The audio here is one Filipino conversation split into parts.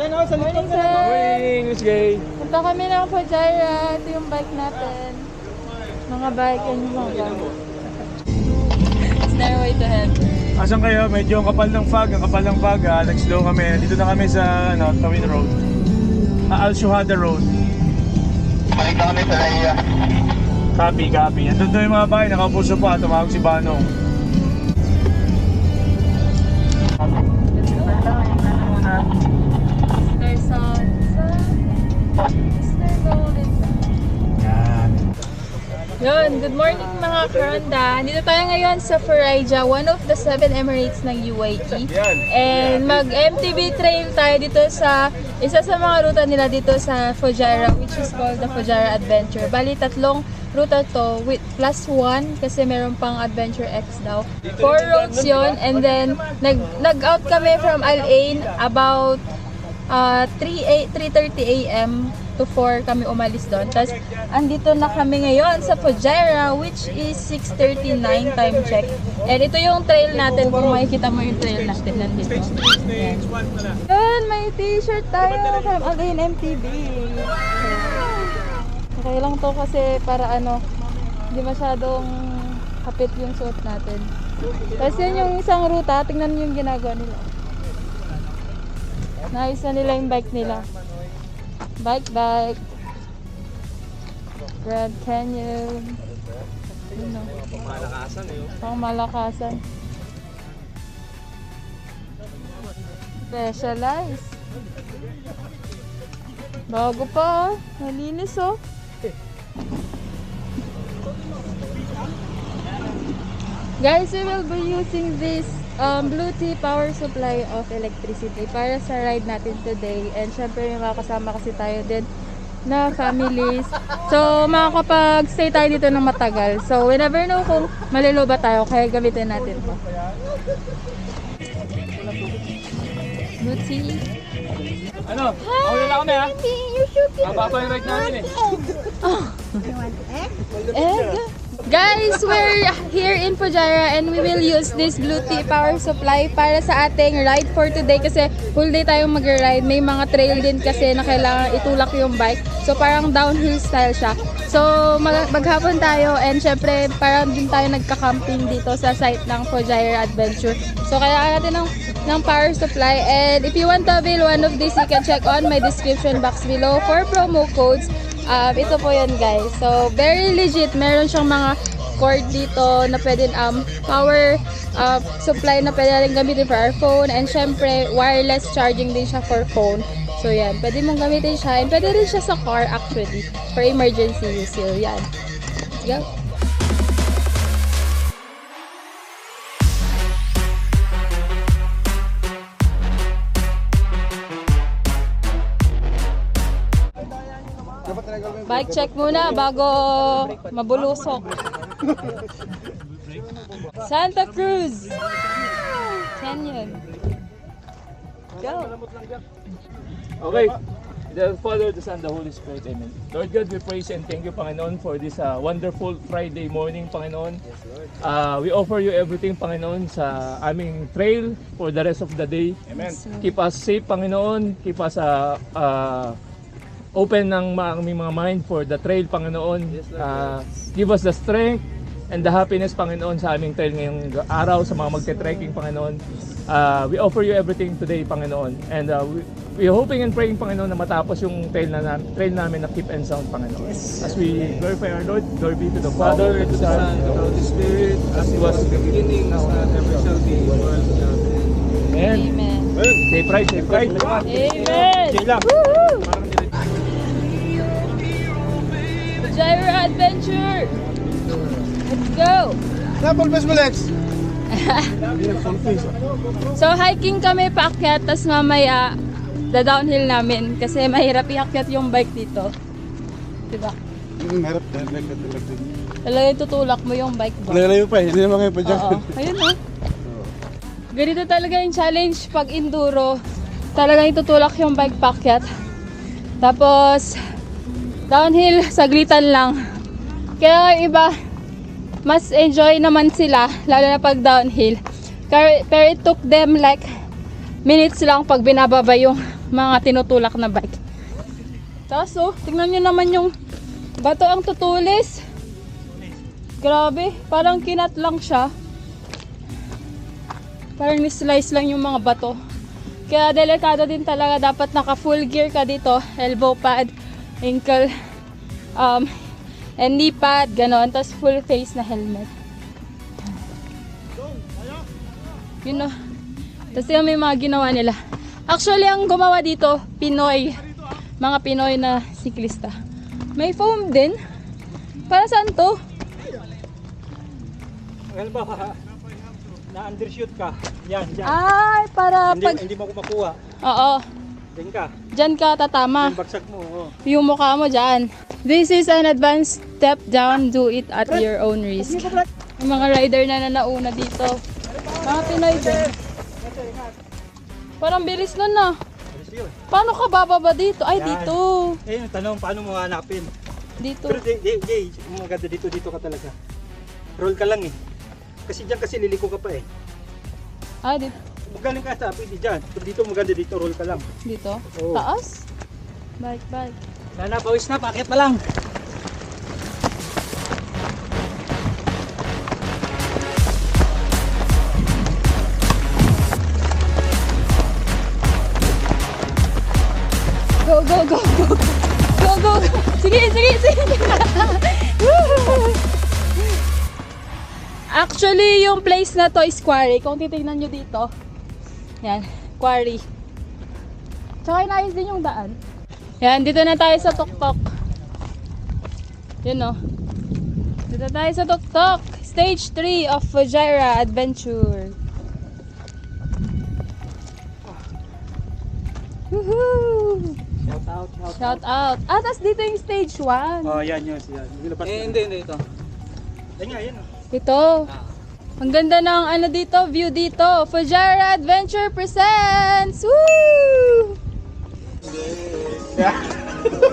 Morning, sir! Morning, Miss Gaye. Punta kami ng Fujairah. Ito yung bike natin. Mga bike and yung mga bike. Stairway to heaven. Asan kayo? Medyo ang kapal ng fog. Nag-slow kami. Dito na kami sa Tawin Road. Al-Shuhada Road. Balik na kami sa Raya. Copy. Andun doon yung mga bahay. Nakapulso pa. Tumawag si Banong. Yun, good morning mga karonda. Dito tayo ngayon sa Faraija, one of the 7 Emirates ng UAE. And mag-MTB trail tayo dito sa isa sa mga ruta nila dito sa Fujairah, which is called the Fujairah Adventure. Bali, 3 ruta to with +1 kasi meron pang Adventure X daw. 4 roads yun, and then nag-out kami from Al Ain about 3:30 AM to 4 kami umalis doon. Tapos andito na kami ngayon sa Fujairah, which is 6:39 time check. And ito yung trail natin, kung makikita mo yung trail natin nandito. Yan. Yun, may t-shirt tayo from Al Ain MTB. Okay lang to kasi para hindi masyadong kapit yung suot natin. Tapos yun yung isang ruta, tingnan nyo yung ginagawa nila. Naayos na nila yung bike nila. Bike. Grand Canyon. Pangmalakasan eh. Pangmalakasan. Specialized. Bago pa. Nalinis oh. Guys, we will be using this BLUETTI power supply of electricity para sa ride natin today. And syempre may mga kasama kasi tayo din na families. So makakapag-stay tayo dito ng matagal. So we never know kung malilo ba tayo, kaya gamitin natin to. BLUETTI. Ano? Mauli na kami ha? You're shooting. Mababa yung ride namin eh. You want egg? Egg? Guys, we're here in Fujairah and we will use this BLUETTI power supply para sa ating ride for today kasi full day tayong mag-ride. May mga trail din kasi na kailangan itulak yung bike. So parang downhill style siya. So maghapon tayo and syempre parang din tayo nagka-camping dito sa site ng Fujairah Adventure. So kailangan natin ng power supply, and if you want to avail one of these, you can check on my description box below for promo codes. Ito po yun guys. So very legit, meron siyang mga cord dito na pwede power supply na pwede rin gamitin for our phone, and syempre wireless charging din siya for phone. So yan, pwede mong gamitin siya, and pwede rin siya sa car actually for emergency use. So yan, let's go. Bike check muna bago mabulusok. Santa Cruz Canyon. Go. Okay. The Father, the Son, the Holy Spirit. Amen. Lord God, we praise and thank you, Panginoon, for this wonderful Friday morning, Panginoon. We offer you everything, Panginoon, sa aming trail for the rest of the day. Amen. Keep us safe, Panginoon. Keep us open ng aming mga mind for the trail, Panginoon. Give us the strength and the happiness, Panginoon, sa aming trail ngayong araw, sa mga magte-trekking, Panginoon. We offer you everything today, Panginoon. And we are hoping and praying, Panginoon, na matapos yung trail namin na keep and sound, Panginoon. As we glorify our Lord, glory be to the Father, to the Son, and to the Holy Spirit, as it was in the beginning, now and ever shall be, world without end. Amen. Amen. Safe ride, safe ride. Amen. Fujairah Adventure. Let's go. Napalpas mo, Lex! So hiking kami paakyat, tas mamaya downhill namin kasi mahirap iakyat yung bike dito. Diba? Meron. Talaga tutulak mo yung bike ba? Layo pa eh. Hindi naman kayo pa dyan. Oo. Ayun o. Ganito talaga yung challenge pag enduro. Talagang itutulak yung bike paakyat. Tapos downhill, saglitan lang. Kaya iba, mas enjoy naman sila, lalo na pag downhill. Pero it took them like minutes lang pag binababa yung mga tinutulak na bike. Tapos tingnan nyo naman yung bato ang tutulis. Grabe, parang kinat lang siya. Parang ni-slice lang yung mga bato. Kaya delikado din talaga, dapat naka full gear ka dito. Elbow pad, ankle, and knee pad, ganon. Tapos full face na helmet. Yun know. Tapos yung may mga ginawa nila. Actually, ang gumawa dito, Pinoy. Mga Pinoy na siklista. May foam din. Para saan to? Halimbawa, na-undershoot ka. Yan, dyan. Ay, para pag... Hindi mo makuha. Oo. Diyan ka. Dyan ka tatama. Yung bagsak mo. Oh. Yung mukha mo dyan. This is an advanced step down. Do it at your own risk. Yung mga rider na nauna dito. Mga Pinoy din. Parang bilis nun na. Alis yun. Paano ka bababa dito? Ay, Yan. dito. Eh, yung tanong, paano mo hanapin? Dito. Pero maganda dito ka talaga. Roll ka lang eh. Kasi dyan kasi liliko ka pa eh. Ah, dito. Magaling ka sa pwede dyan. Pero dito maganda dito, roll ka lang. Dito? Oo. Taas? Bike. Lala, pawis na, pakit pa lang. Go. Go. Sige. Woo! Actually, yung place na to is quarry. Kung titignan nyo dito, yan, quarry. Tsaka inayos din yung daan. Yan, dito na tayo sa tuktok. Yun o. Dito tayo sa tuktok. Stage 3 of Fujairah Adventure. Woohoo! Shout out. Ah, tas dito yung stage 1. Oh, yan. Hindi ito. Yan nga, yan. Ito. Ang ganda ng ano dito, view dito. Fujairah Adventure presents. Woo!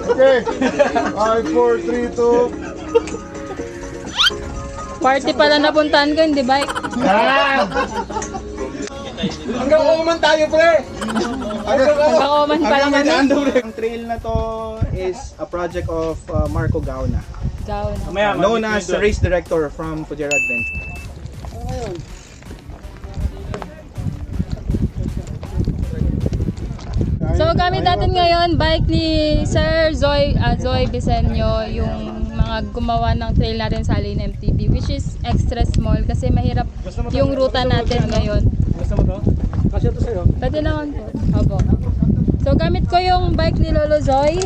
Okay. 5, 4, 3, 2. Party pala napuntahan ko, hindi bike. Yan! Hanggang Oman tayo, pre! Nakakoman pa lang kami. Ang trail na to is a project of Marco Gauna, Gawin. known as the race director from Fujairah Adventure. So gamit natin ngayon bike ni Sir Zoy Bisenyo, yung mga gumawa ng trail natin sa Lane MTB, which is extra small kasi mahirap yung ruta natin ngayon. Gusto mo to? Kasya to sa'yo. Pwede naman po. Opo. So gamit ko yung bike ni Lolo Zoy.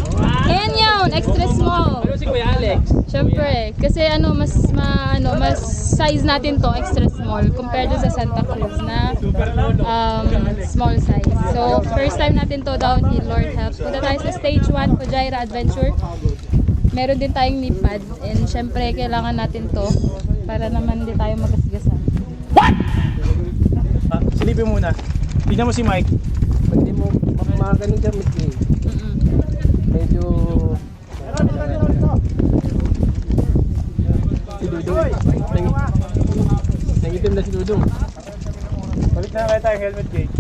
Ayan yun, extra small. Ano si Kuya Alex? Siyempre, kasi mas size natin to extra small compared to sa Santa Cruz na small size. So first time natin to downhill, Lord help. Punta tayo sa stage 1 Fujairah Adventure. Meron din tayong knee pad and syempre kailangan natin to para naman hindi tayo magasgasan. Silipin muna. Tignan mo si Mike. Pag di mo makakanin dyan, medyo si Dudong. Nangitim na si Dudong. Balik na kayo tayo helmet gate.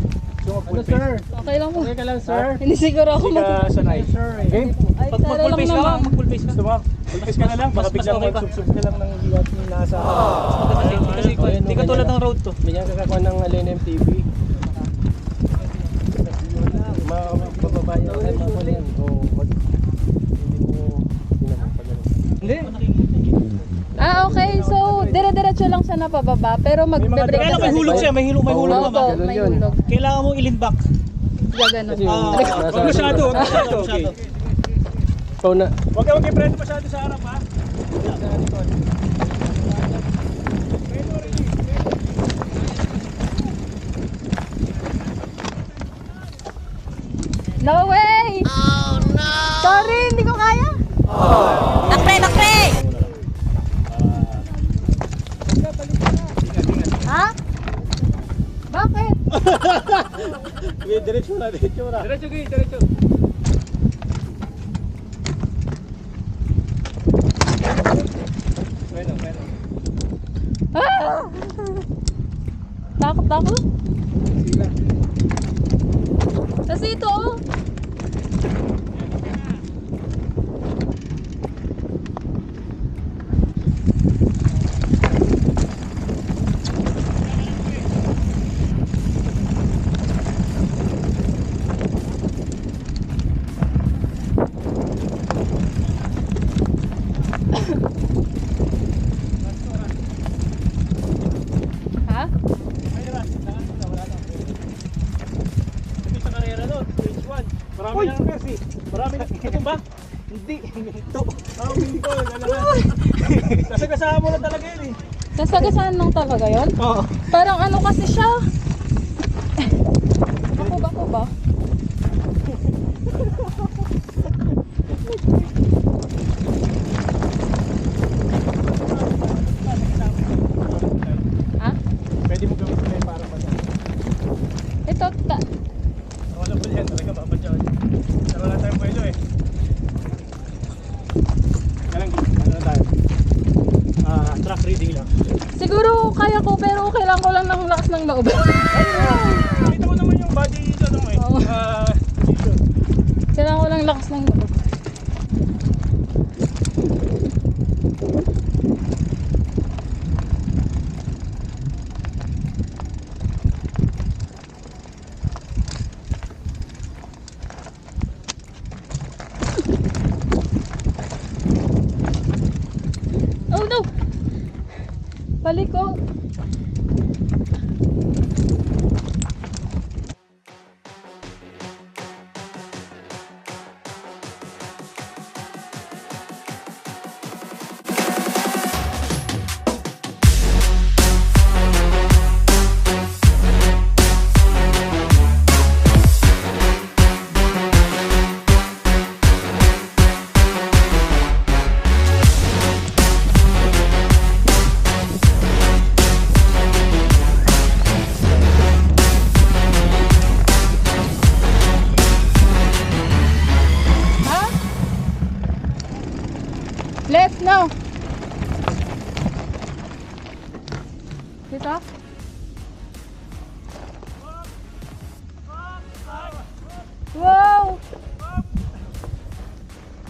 Ano sir? Okay lang po. Okay ka lang sir? Hindi siguro ako Hindi ka sanay. Game? Ay, Pag sana full lang face ka naman. lang, mag full face. Gusto mo? Full face ka na lang. Baka biglang mag-subsub ka lang ng liwat yung nasa. Kasi hindi ka tulad ng road to. Bigyan ka kakuha ng Lane MTV. Mabababa niya kahit mga mali yan. O hindi mo Ah, okay. So, dire-diretso lang siya na pababa, pero magbe-break Kaya ka may hulog siya, may hulog Opo, naman. may hulog. Kailangan mo ilin back. Gaganon. Huwag masyado, huwag masyado. Okay. na. Huwag ka mag-ipreno masyado sa harap ha. No way! Oh no! Sorry, hindi ko kaya. Nakre! Ha? Bakit? Diretso na. Diretso, Gaye, diretso. Bueno. Ah! Takot ako. Marami na ang Percy. Marami na. Ito ba? Hindi. Ito. Hindi ko. Nasagasaan mo na talaga yun eh. Nasagasaan lang talaga yun? Oo. Parang ano kasi siya? Ako ba? Ha? Pwede mo gawin sila para pa dyan. Ito, Wala po yan. Talaga papadyan. Pero wala tayong pwede eh. Kailan na tayo? Track reading lang. siguro kaya ko pero kailangan ko lang ng lakas ng loob. Nakita mo naman yung body dito eh. Oo. Position. Kailangan ko lang lakas ng loob. Oh no! Balik ko. Ha? Left now. Dito? Wow!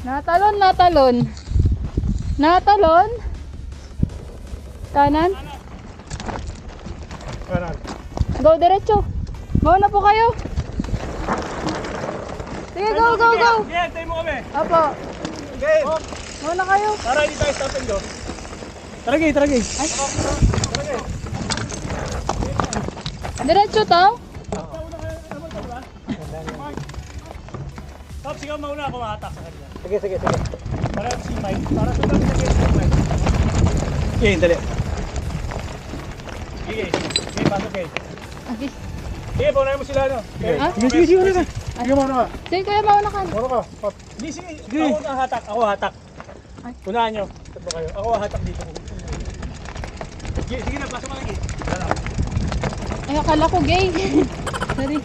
Natalon. Natalon? Kanan? Kanan. Go diretso. Mauna po kayo. Sige, go. Yeah, tayo mo kami. Apo. Game. Mauna kayo. Para hindi tayo stop and go. Taragi. Diretso to? Top, sigaw mauna ako mahatak sa kanya. Sige. Para si Mike. Para sa tabi sa Mike. Okay, dali. Sige, pasok kayo. Okay. Sige, paunahin mo sila, no? Okay. Ah? Sige, ano ka? Sige mo na. Sige, kuya, mauna ka. Ano ka? Hindi, sige. Ako na hatak. Ako hatak. Ay. Unahan nyo. Tatlo kayo. Ako hatak dito. Sige na, pasok ka lagi. Ay, akala ko gay. Sorry.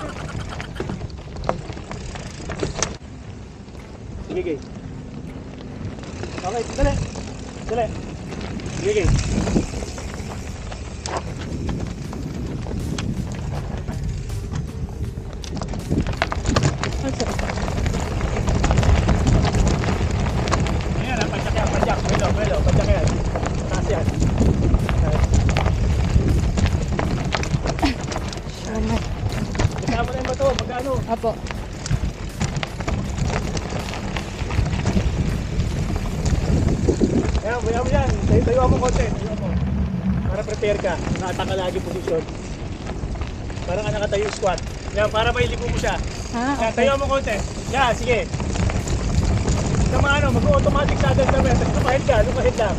Sige, Gaye. Okay, dali. Sige, Gaye. Ayan, padyak yan, padyak. Pwede, padyak yan. Taas yan. Kasama na yung bato, magkano? Apo. Ayan, buya mo yan. Tayo mo konti. Tayo mo. Para prepare ka. Nakataka lagi posisyon. Parang ka nakatayo squat. Yan, para mailigo mo siya. Ah, Yan, okay. tayo mo konti. Yan, sige. Tama ano, mag-automatic sa agad kami. Lumahid lang.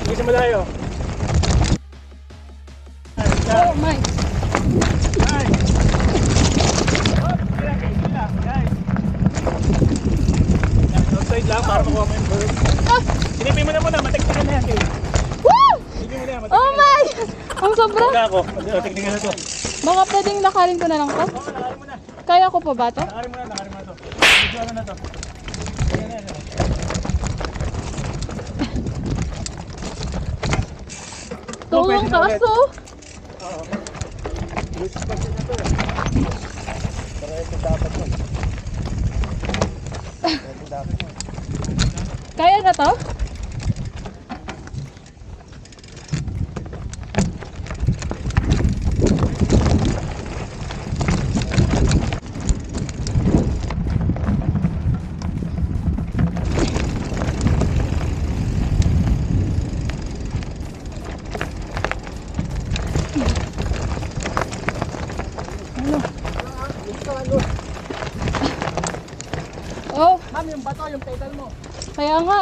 Sige sa malayo. Yan, Oh my. yan. Oh, sige lang. Guys. Yan, outside lang para makuha mo yung bird. Ah! Silipin mo na muna, mateknikan na yan. Okay. Woo! Silipin mo na yan, Oh mateknikan na my! Ang sobra. Wala ako. Teknikan na to. Baka pwedeng lakarin ko na lang to. Oo, nakarin mo na. Kaya ko pa ba to? Nakarin mo na to. Medyo ano na to. Ayan na yan. Tulong kaso. Oo. Lucis kasi na to eh. Pero ito dapat mo. Ito dapat mo. Kaya na to? yung bato, yung pedal mo. Kaya nga.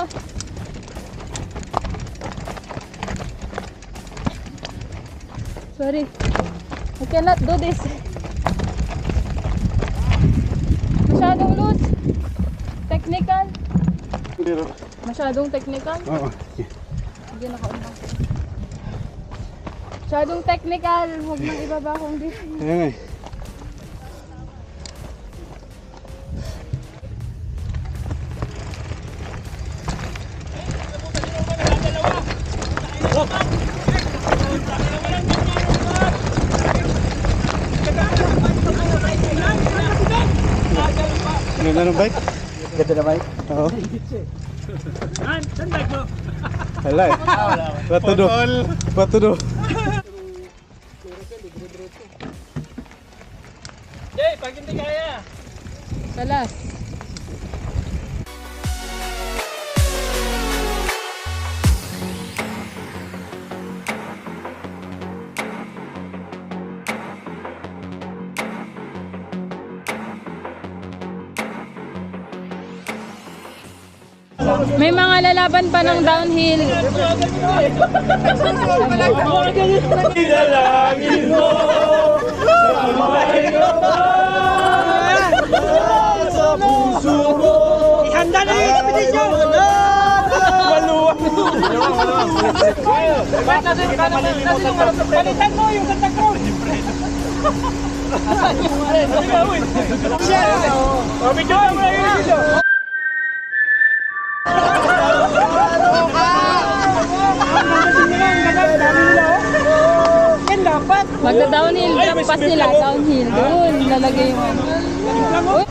Sorry. I cannot do this. Masyadong loose. Technical. Masyadong technical. Oo. Hindi nakaunang. Masyadong technical. Huwag nang ibaba kung di. Ayan eh. Ganda ng bike? Ganda na bike. Oo. Saan bike mo? Wala eh. What to do? What to do? Jay, pag hindi kaya. Salas. May mga lalaban pa ng downhill. Dalangin mo sa puso ko. Ihanda na yung kapitisyon. Palitan mo yung Santa Cruz. Video mo na yung video. Magda-downhill, pas nila, downhill. Doon, lalagay yung ano. Uy!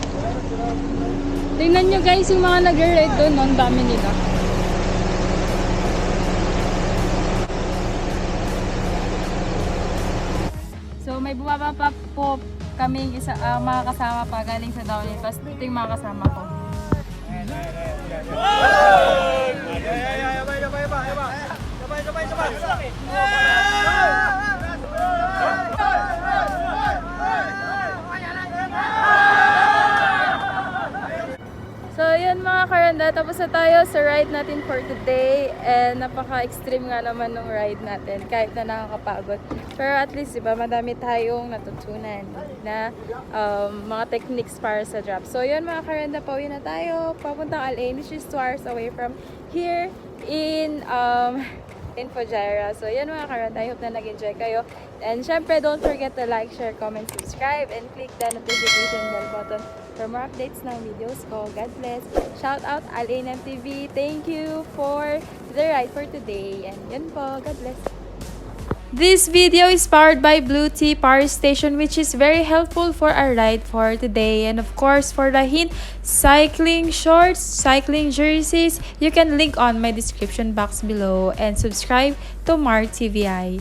Tingnan nyo guys, yung mga nag-ride doon, ang dami nila. So may bumaba pa po kaming mga kasama pa galing sa downhill. Tapos ito yung mga kasama ko. So yun mga karanda, tapos na tayo sa ride natin for today. And napaka-extreme nga naman ng ride natin kahit na nakakapagod. Pero at least diba, madami tayong natutunan na mga techniques para sa drop. So yun mga karanda, pauwi na tayo. Papuntang LA, which is 2 hours away from here in Fujairah. So yun mga karanda, I hope na nag-enjoy kayo. And syempre, don't forget to like, share, comment, subscribe, and click the notification bell button for more updates ng videos ko. God bless. Shout out Al-Ainem TV. Thank you for the ride for today. And yun po. God bless. This video is powered by BLUETTI Power Station, which is very helpful for our ride for today. And of course, for RAHHINT cycling shorts, cycling jerseys, you can link on my description box below and subscribe to Mar TVI.